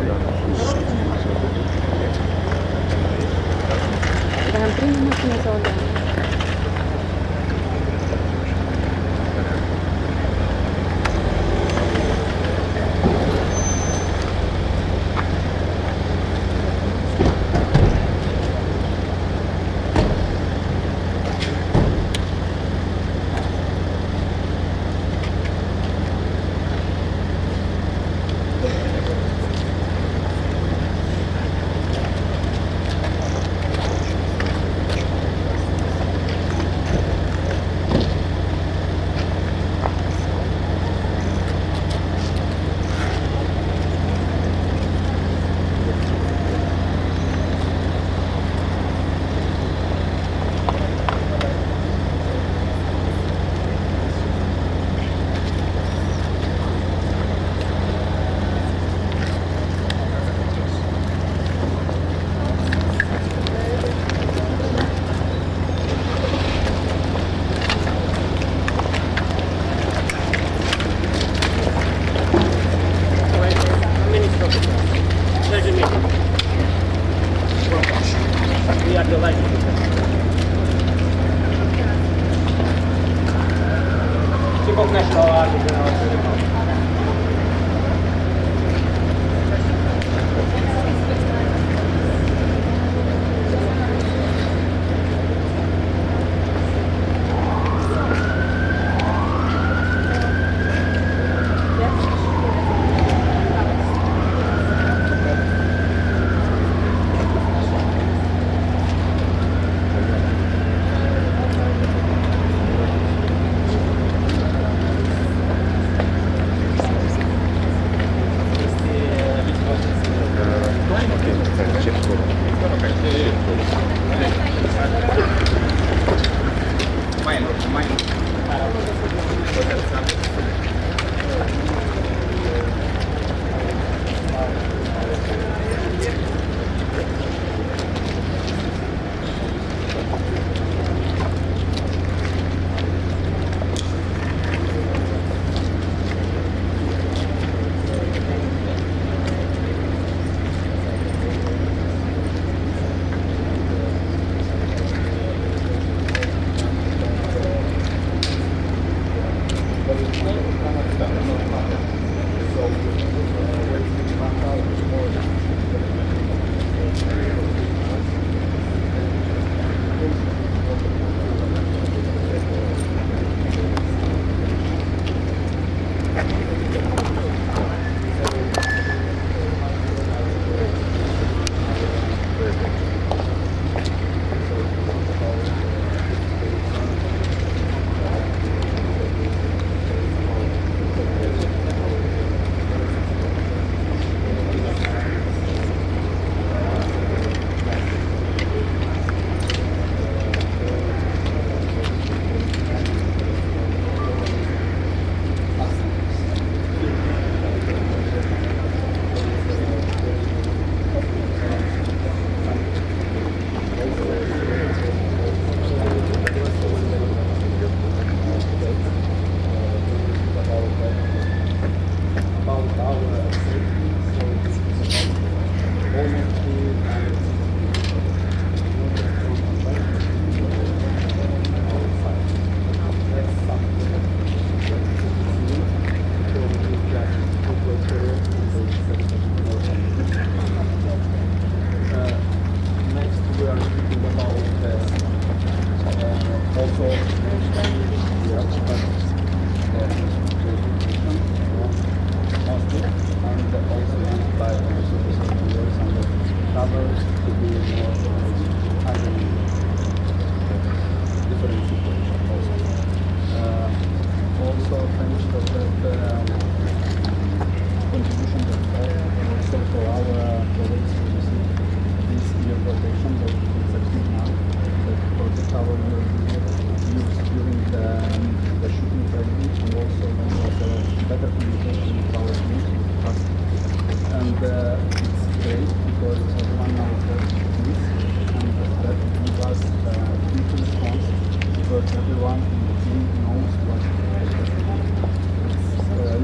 Dar în primul mașină sau de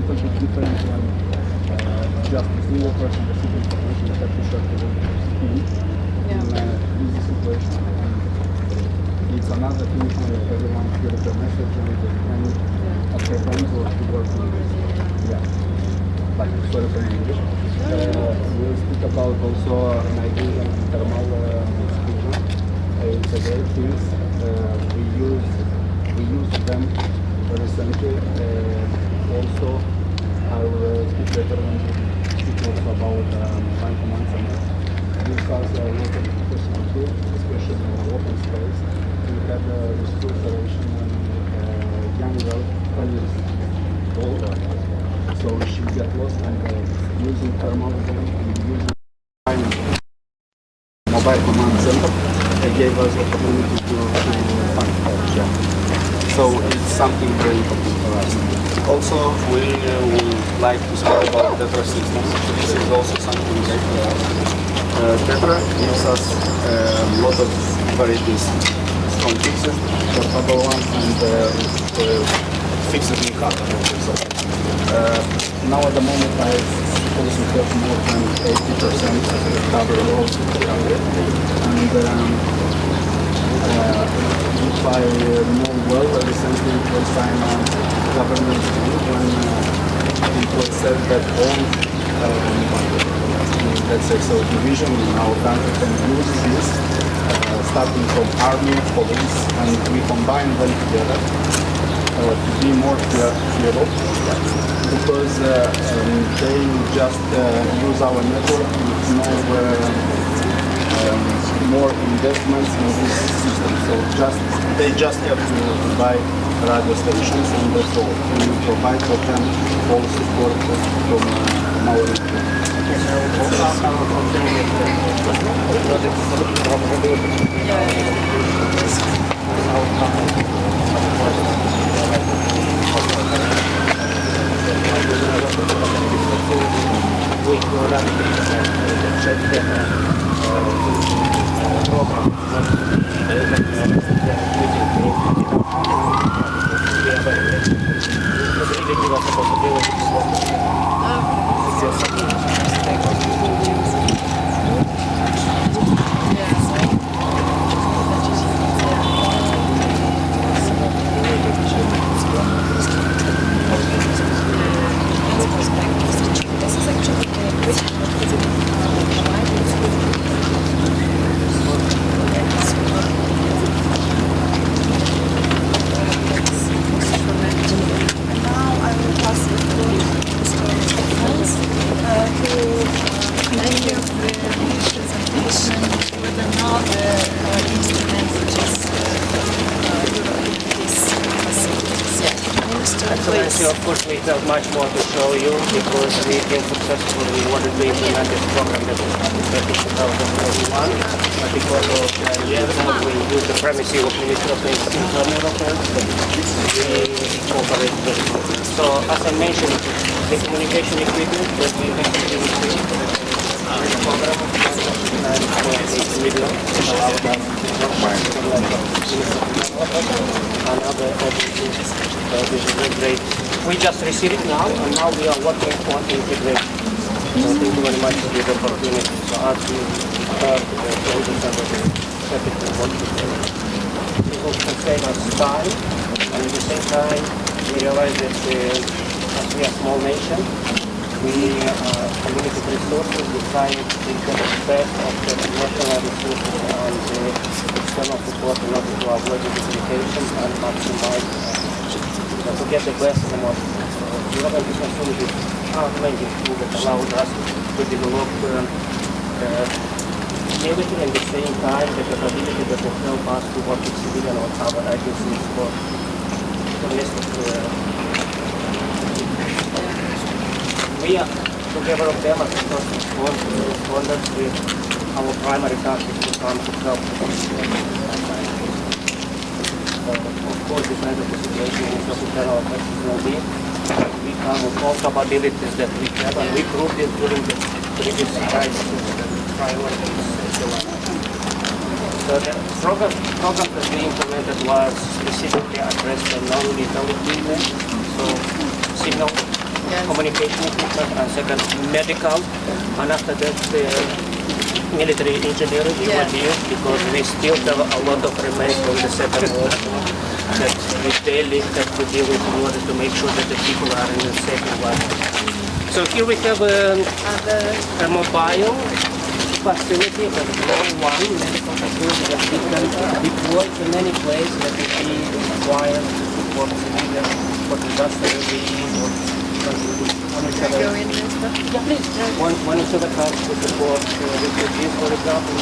little bit different when just a single person receiving information that have to share the speed in easy situation. It's another thing when everyone hears the message and they can apprehend or to work with it. Yeah. Like sort of in English. We'll speak about also night vision and thermal vision. It's a great thing. We use them recently. Also, I'll speak later when we speak also about line command center. This has a lot of possibility, especially in open space. We had a rescue operation when young girl is older, so she got lost and using thermal vision and using mobile command center. They gave us the opportunity to find her. So it's something very important for us. Also, we would like to speak about Tetra systems. This is also something great for us. Tetra gives us a lot of varieties from fixed, portable one, and fixed in car. Now at the moment I suppose we have more than 80% cover all the country. And if I know well, recently it was signed a government deal when it was said that all, let's say so, division in our country can use this, starting from army, police, and we combine them together to be more flexible, because they just use our network with no more investments in this system. So they just have to buy radio stations and that's all. We will provide for them all support from our network. Of course, we have much more to show you because we've been successful in order to implement this program that was started back in 2021. But because of we use the premises of Ministry of Internal Affairs, we cooperate very well. So, as I mentioned, the communication equipment that we have to do program and it's middle another this is great. We just received it now, and now we are working on integration. So thank you very much for this opportunity. So as we start the project and the capital work together. It will save us time, and at the same time, we realize that as we are a small nation, we are limited resources, we try to get the best of the national resources and external support in order to avoid the duplication and maximize to get the best of the most. European business units are many tools that allow us to develop everything at the same time, the capability that will help us to work with civilian or other agencies for domestic. We are together with them as first responders with our primary task is to come to help. Of course, depends on the situation in which internal affairs will be. We come with all capabilities that we have, and we proved it during the previous crisis priorities. So the program that we implemented was specifically addressed the non-lethal equipment, so signal communication equipment, and second medical, and after that military engineering will be used, because we still have a lot of remains from the Second World War that we daily have to deal with in order to make sure that the people are in a safe environment. So here we have a mobile facility, a small one, medical facility that we can deploy in any place that we see required to support civilians for disaster relief or Go in and stuff. yeah, please. One is the cars to support refugees, for example.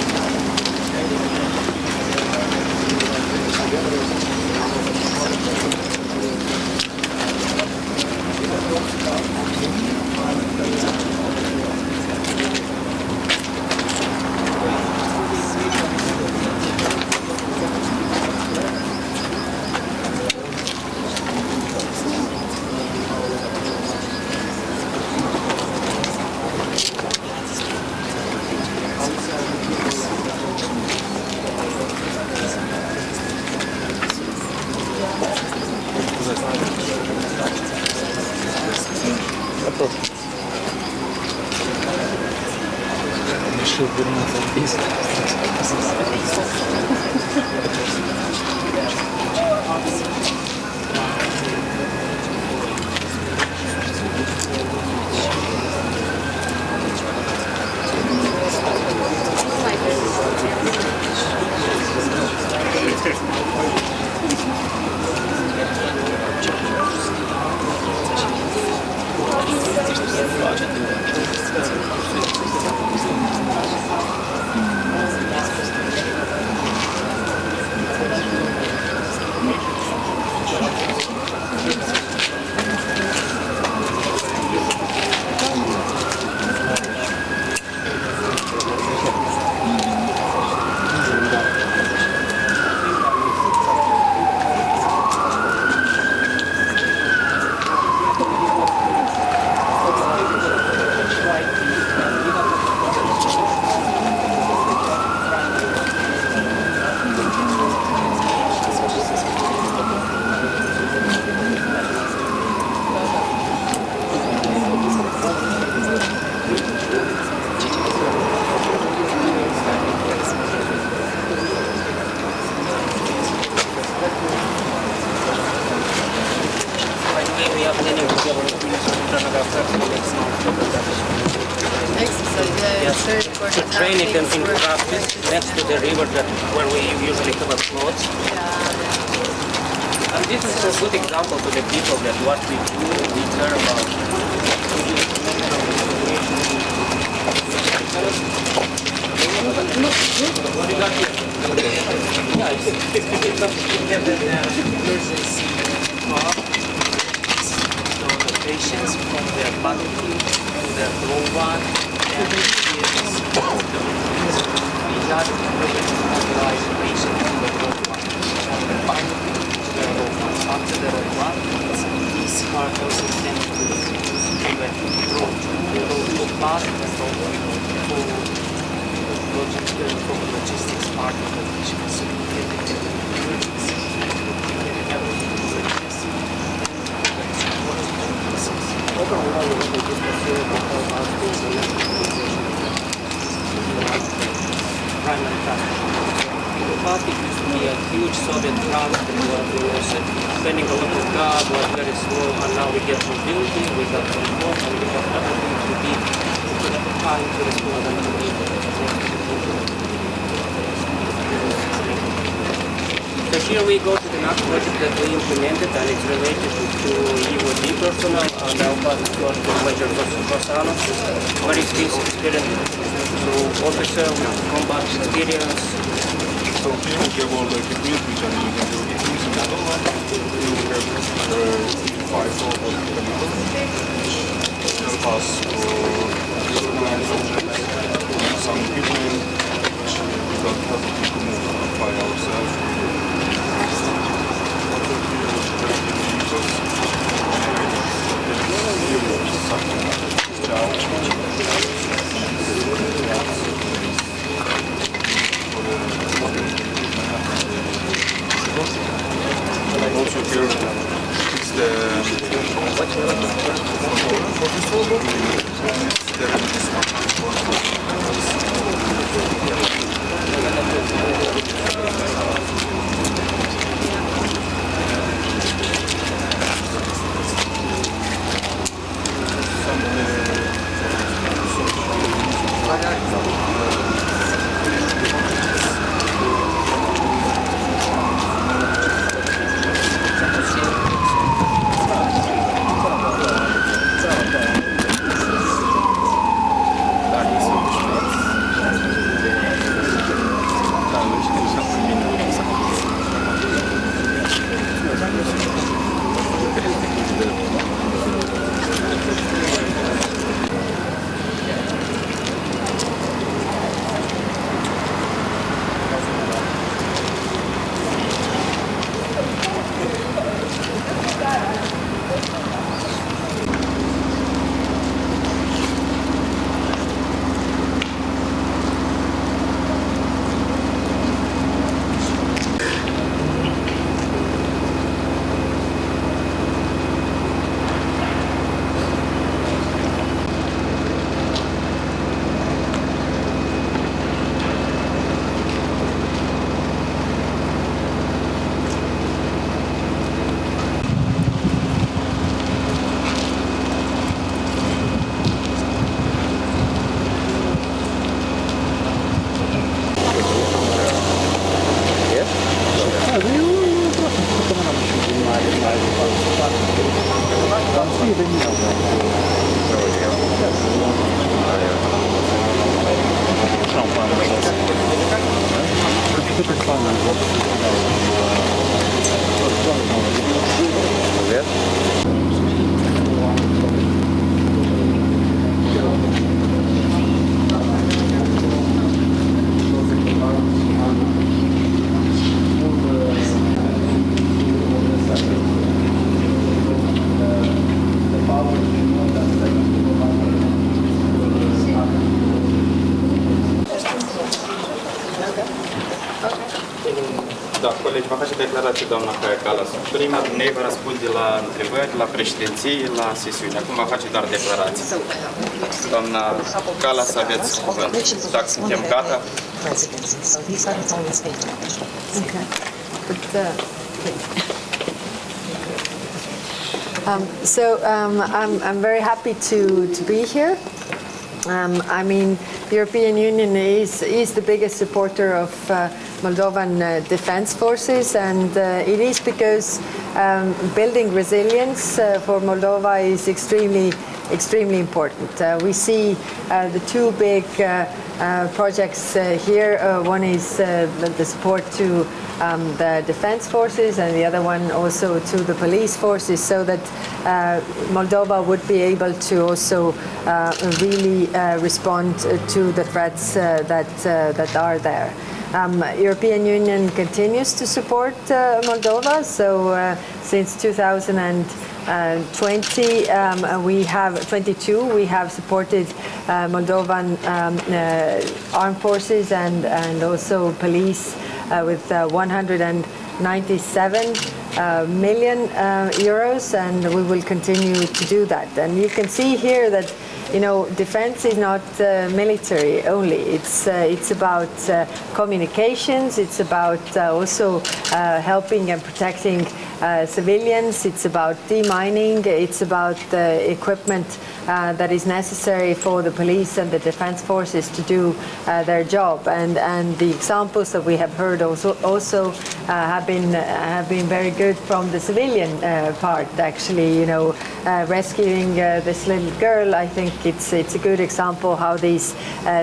To train it in practice next to the river that where we usually have a float. And this is a good example to the people that what we do, we care about. What do you got here? Yeah, it's emergency car. So the patients from their battlefield to their global. We not mobilize patients to the road one. From the battlefield to the road one. After the road one, this car also sent to the road 2, road 2 plus, and road 3 for the logistics part of the mission. So we get the emergency. Primary transport. The Baltic used to be a huge Soviet transport where we were spending a lot of gas, was very slow, and now we get mobility, we got comfort, and we have everything to be to the time to the school and to So here we go to the next project that we implemented, and it's related to EOD personnel, and our partner was Major Rosano, very experienced. So officer with combat experience. So here we have all the equipment which are using in Moldova. We have 5 robots which help us to organize some equipment which we don't have to move by ourselves. Also here is the Da, colegi, va face declarație doamna Calas. Prima dumnei va răspunde la întrebări, la președinție, la sesiune. Acum va face doar declarații. Doamna Calas, aveți cuvânt. Dacă suntem gata. I'm very happy to be here. I mean, the European Union is the biggest supporter of Moldovan defense forces, and it is because building resilience for Moldova is extremely important. We see the two big projects here. One is the support to the defense forces, and the other one also to the police forces, so that Moldova would be able to also really respond to the threats that are there. European Union continues to support Moldova. So since 2020, we have supported Moldovan armed forces and also police with 197 million euros, and we will continue to do that. And you can see here that, you know, defense is not military only. It's about communications. It's about also helping and protecting civilians. It's about demining. It's about the equipment that is necessary for the police and the defense forces to do their job. And the examples that we have heard also have been very good from the civilian part. Actually, you know, rescuing this little girl, I think it's a good example how these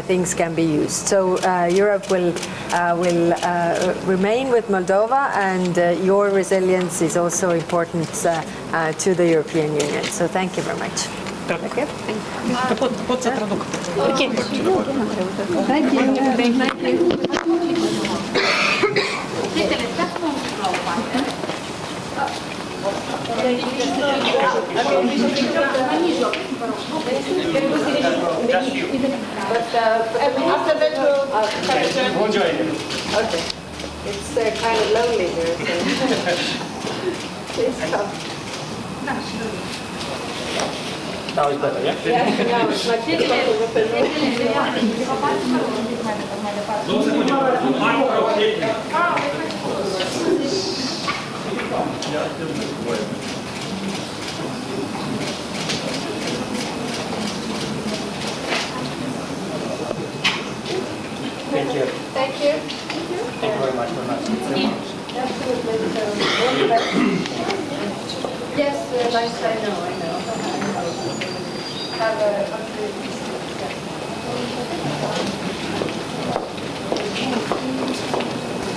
things can be used. So Europe will remain with Moldova, and your resilience is also important to the European Union. So thank you very much. Thank you. Pot să traduc. Ok. Thank you. Thank you. After that we'll Okay. It's kind of lonely here. So. Please come. Now it's better, yeah? Yes, no, my kids want to look at Thank you. Thank you. Thank you very much for that. Absolutely. So, all the best. Yes, nice. I know. Have a